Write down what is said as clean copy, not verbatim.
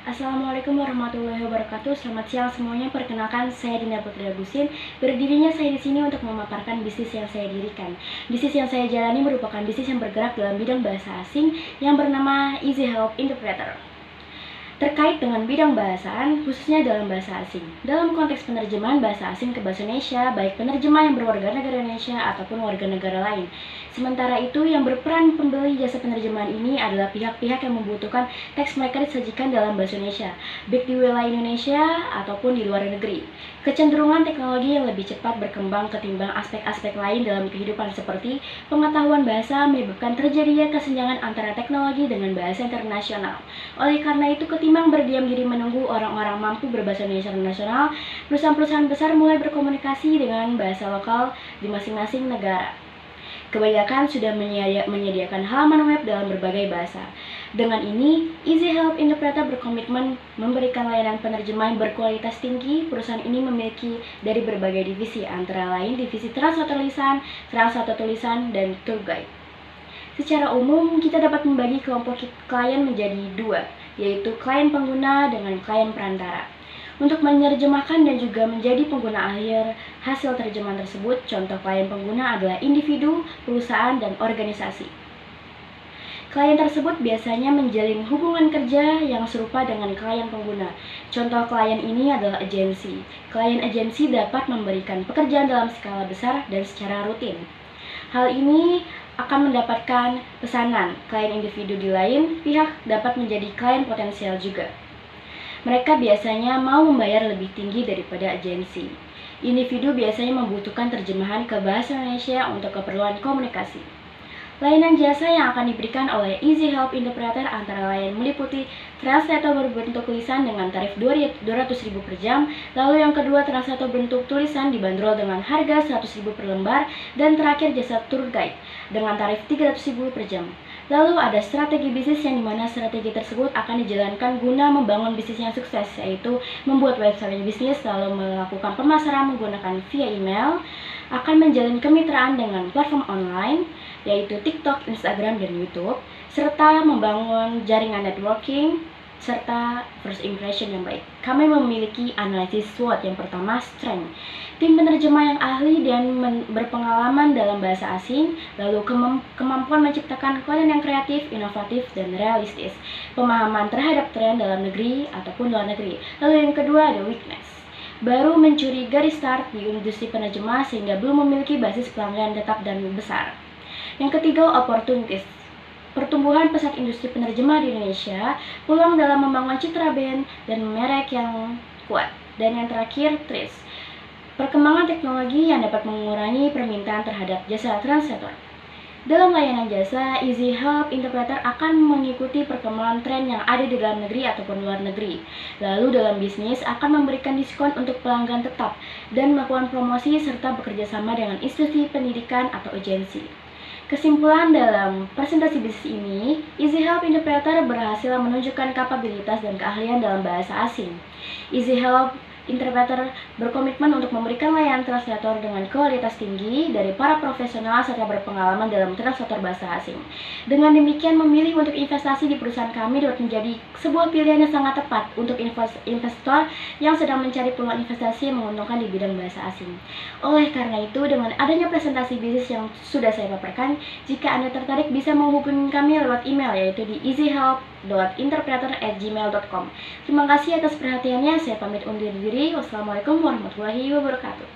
Assalamualaikum warahmatullahi wabarakatuh. Selamat siang semuanya. Perkenalkan, saya Dinda Putri Agusin. Berdirinya saya di sini untuk memaparkan bisnis yang saya dirikan. Bisnis yang saya jalani merupakan bisnis yang bergerak dalam bidang bahasa asing yang bernama Easy Help Interpreter. Terkait dengan bidang bahasaan, khususnya dalam bahasa asing. Dalam konteks penerjemahan bahasa asing ke bahasa Indonesia, baik penerjemah yang berwarga negara Indonesia ataupun warga negara lain. Sementara itu, yang berperan pembeli jasa penerjemahan ini adalah pihak-pihak yang membutuhkan teks mereka disajikan dalam bahasa Indonesia, baik di wilayah Indonesia ataupun di luar negeri. Kecenderungan teknologi yang lebih cepat berkembang ketimbang aspek-aspek lain dalam kehidupan seperti pengetahuan bahasa menyebabkan terjadinya kesenjangan antara teknologi dengan bahasa internasional. Oleh karena itu, ketimbang berdiam diri menunggu orang-orang mampu berbahasa Indonesia nasional, perusahaan-perusahaan besar mulai berkomunikasi dengan bahasa lokal di masing-masing negara. Kebanyakan sudah menyediakan halaman web dalam berbagai bahasa. Dengan ini, Easy Help Interpreter berkomitmen memberikan layanan penerjemahan berkualitas tinggi. Perusahaan ini memiliki dari berbagai divisi, antara lain divisi translator tulisan, dan tour guide. Secara umum, kita dapat membagi kelompok klien menjadi dua, yaitu klien pengguna dengan klien perantara. Untuk menerjemahkan dan juga menjadi pengguna akhir hasil terjemahan tersebut, contoh klien pengguna adalah individu, perusahaan, dan organisasi. Klien tersebut biasanya menjalin hubungan kerja yang serupa dengan klien pengguna. Contoh klien ini adalah agensi. Klien agensi dapat memberikan pekerjaan dalam skala besar dan secara rutin. Hal ini akan mendapatkan pesanan. Klien individu di lain pihak dapat menjadi klien potensial juga. Mereka biasanya mau membayar lebih tinggi daripada agensi. Individu biasanya membutuhkan terjemahan ke bahasa Indonesia untuk keperluan komunikasi. Layanan jasa yang akan diberikan oleh Easy Help Interpreter antara lain meliputi translator berbentuk tulisan dengan tarif 200.000 per jam, lalu yang kedua translator bentuk tulisan dibanderol dengan harga 100.000 per lembar, dan terakhir jasa tour guide dengan tarif 300.000 per jam. Lalu ada strategi bisnis yang dimana strategi tersebut akan dijalankan guna membangun bisnis yang sukses, yaitu membuat website bisnis, lalu melakukan pemasaran menggunakan via email, akan menjalin kemitraan dengan platform online, yaitu TikTok, Instagram, dan YouTube, serta membangun jaringan networking, serta first impression yang baik. Kami memiliki analisis SWOT. Yang pertama, strength. Tim penerjemah yang ahli dan berpengalaman dalam bahasa asing, lalu kemampuan menciptakan konten yang kreatif, inovatif, dan realistis. Pemahaman terhadap tren dalam negeri ataupun luar negeri. Lalu yang kedua ada weakness. Baru mencuri garis start di industri penerjemah sehingga belum memiliki basis pelanggan tetap dan besar. Yang ketiga, opportunities. Pertumbuhan pesat industri penerjemah di Indonesia, peluang dalam membangun citra brand dan merek yang kuat. Dan yang terakhir, threats. Perkembangan teknologi yang dapat mengurangi permintaan terhadap jasa translator. Dalam layanan jasa, Easy Help Interpreter akan mengikuti perkembangan tren yang ada di dalam negeri ataupun luar negeri. Lalu dalam bisnis akan memberikan diskon untuk pelanggan tetap dan melakukan promosi serta bekerja sama dengan institusi pendidikan atau agensi. Kesimpulan dalam presentasi bisnis ini, Easy Help Interpreter berhasil menunjukkan kapabilitas dan keahlian dalam bahasa asing. Easy Help Interpreter berkomitmen untuk memberikan layanan translator dengan kualitas tinggi dari para profesional serta berpengalaman dalam translator bahasa asing. Dengan demikian, memilih untuk investasi di perusahaan kami dapat menjadi sebuah pilihan yang sangat tepat untuk investor yang sedang mencari peluang investasi yang menguntungkan di bidang bahasa asing. Oleh karena itu, dengan adanya presentasi bisnis yang sudah saya paparkan, jika Anda tertarik bisa menghubungi kami lewat email, yaitu di easyhelp.interpreter@gmail.com. Terima kasih atas perhatiannya. Saya pamit undur diri. Wassalamualaikum warahmatullahi wabarakatuh.